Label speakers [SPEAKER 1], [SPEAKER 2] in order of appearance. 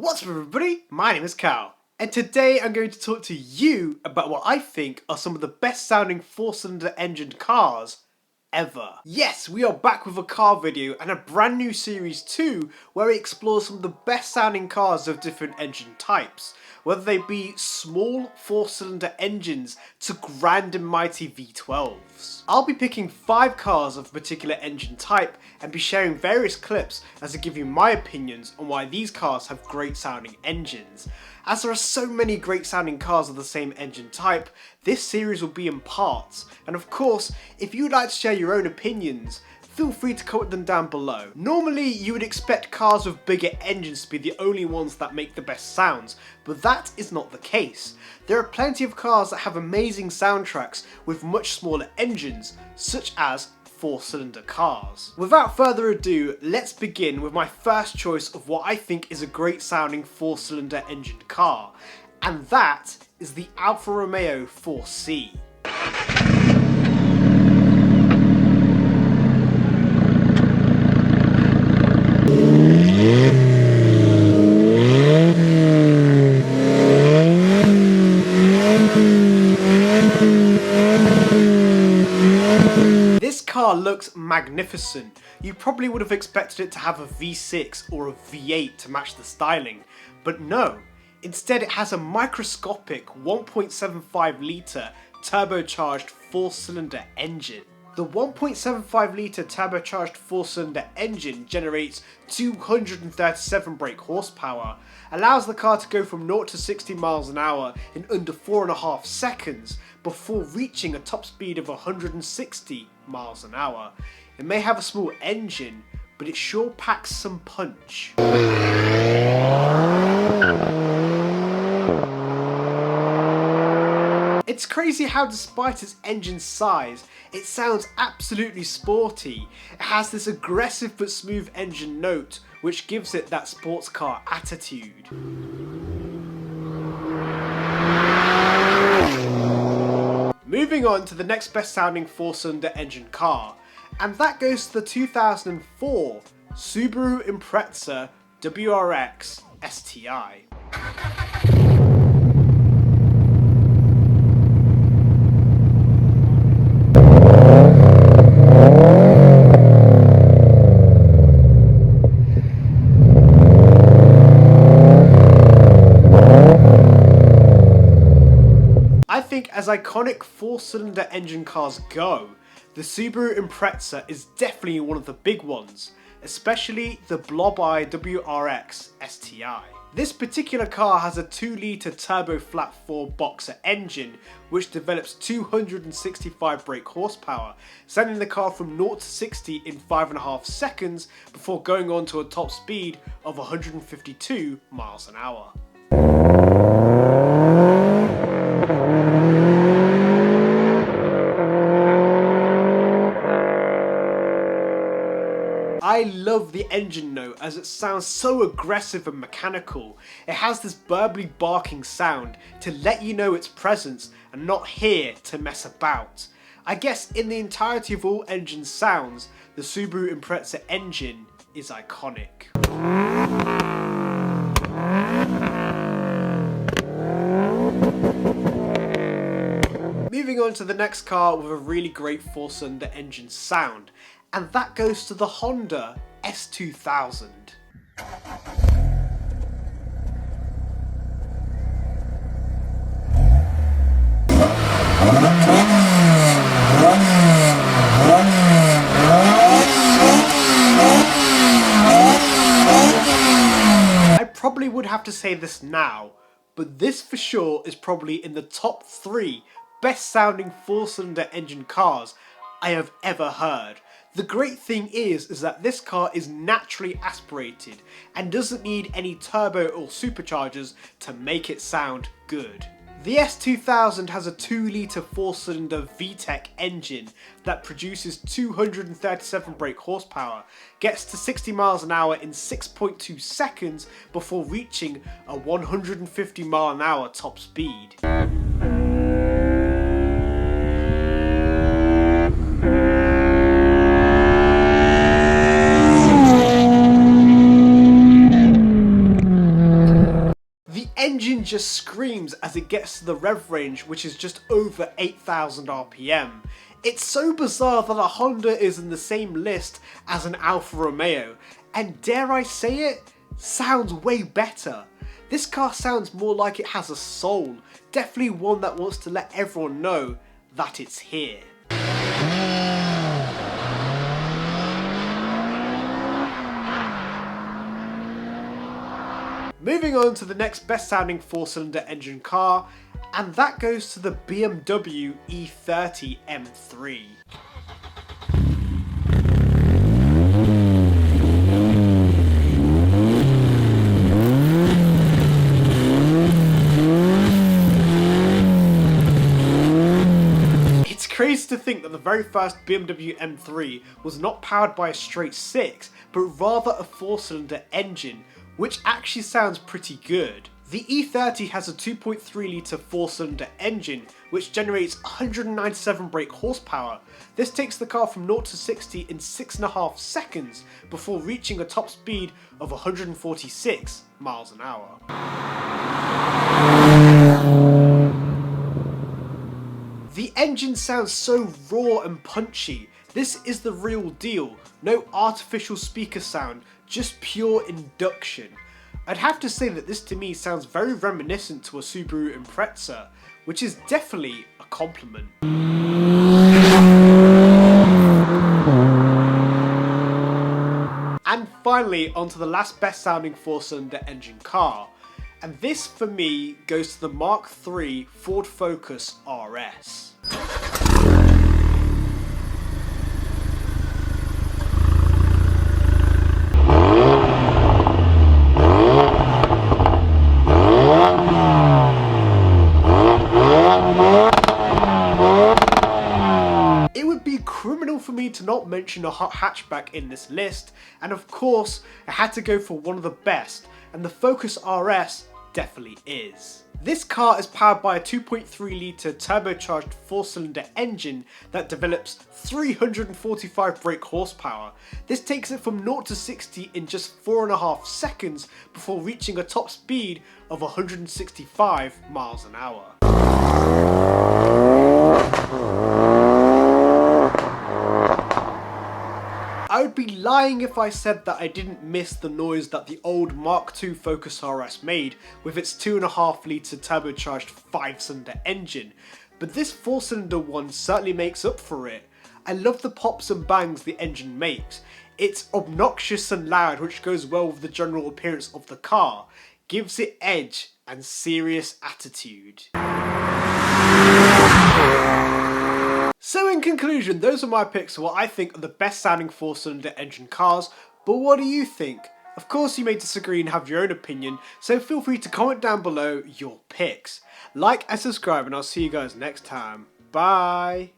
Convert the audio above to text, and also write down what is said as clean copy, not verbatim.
[SPEAKER 1] What's up everybody, my name is Cal, and today I'm going to talk to you about what I think are some of the best sounding 4-cylinder engined cars ever. Yes, we are back with a car video and a brand new series too, where we explore some of the best sounding cars of different engine types, whether they be small 4-cylinder engines to grand and mighty V12s. I'll be picking 5 cars of a particular engine type and be sharing various clips as to give you my opinions on why these cars have great sounding engines. As there are so many great sounding cars of the same engine type, this series will be in parts, and of course, if you would like to share your own opinions, feel free to comment them down below. Normally you would expect cars with bigger engines to be the only ones that make the best sounds, but that is not the case. There are plenty of cars that have amazing soundtracks with much smaller engines, such as 4-cylinder cars. Without further ado, let's begin with my first choice of what I think is a great sounding 4-cylinder engined car, and that is the Alfa Romeo 4C. This car looks magnificent. You probably would have expected it to have a V6 or a V8 to match the styling, but no. Instead it has a microscopic 1.75 litre turbocharged 4-cylinder engine. The 1.75 litre turbocharged 4-cylinder engine generates 237 brake horsepower, allows the car to go from 0 to 60 miles an hour in under 4.5 seconds before reaching a top speed of 160 miles an hour. It may have a small engine, but it sure packs some punch. It's crazy how despite its engine size, it sounds absolutely sporty. It has this aggressive but smooth engine note, which gives it that sports car attitude. Moving on to the next best sounding 4-cylinder engine car, and that goes to the 2004 Subaru Impreza WRX STI. I think as iconic 4-cylinder engine cars go, the Subaru Impreza is definitely one of the big ones, especially the Blob-Eye WRX STI. This particular car has a 2 litre turbo flat 4 boxer engine which develops 265 brake horsepower, sending the car from 0 to 60 in 5.5 seconds before going on to a top speed of 152 miles an hour. I love the engine note as it sounds so aggressive and mechanical. It has this burbly barking sound to let you know its presence and not here to mess about. I guess in the entirety of all engine sounds, the Subaru Impreza engine is iconic. Moving on to the next car with a really great 4-cylinder engine sound, and that goes to the Honda S2000. I probably would have to say this now, but this for sure is probably in the top 3 best sounding 4-cylinder engine cars I have ever heard. The great thing is that this car is naturally aspirated and doesn't need any turbo or superchargers to make it sound good. The S2000 has a 2 litre 4-cylinder VTEC engine that produces 237 brake horsepower, gets to 60 miles an hour in 6.2 seconds before reaching a 150 mile an hour top speed. engine just screams as it gets to the rev range, which is just over 8,000 RPM. It's so bizarre that a Honda is in the same list as an Alfa Romeo, and dare I say it, sounds way better. This car sounds more like it has a soul, definitely one that wants to let everyone know that it's here. Moving on to the next best sounding 4-cylinder engine car, and that goes to the BMW E30 M3. It's crazy to think that the very first BMW M3 was not powered by a straight 6, but rather a 4-cylinder engine, which actually sounds pretty good. The E30 has a 2.3 litre 4-cylinder engine which generates 197 brake horsepower. This takes the car from 0 to 60 in 6.5 seconds before reaching a top speed of 146 miles an hour. The engine sounds so raw and punchy. This is the real deal. No artificial speaker sound, just pure induction. I'd have to say that this to me sounds very reminiscent to a Subaru Impreza, which is definitely a compliment. And finally, onto the last best sounding 4-cylinder engine car. And this for me goes to the Mark III Ford Focus RS. It would be criminal for me to not mention a hot hatchback in this list, and of course I had to go for one of the best, and the Focus RS definitely is. This car is powered by a 2.3 litre turbocharged 4-cylinder engine that develops 345 brake horsepower. This takes it from 0 to 60 in just 4.5 seconds before reaching a top speed of 165 miles an hour. I would be lying if I said that I didn't miss the noise that the old Mark II Focus RS made with its 2.5 litre turbocharged 5-cylinder engine, but this 4-cylinder one certainly makes up for it. I love the pops and bangs the engine makes. It's obnoxious and loud, which goes well with the general appearance of the car, gives it edge and serious attitude. So in conclusion, those are my picks for what I think are the best sounding 4-cylinder engine cars, but what do you think? Of course you may disagree and have your own opinion, so feel free to comment down below your picks. Like and subscribe, and I'll see you guys next time. Bye!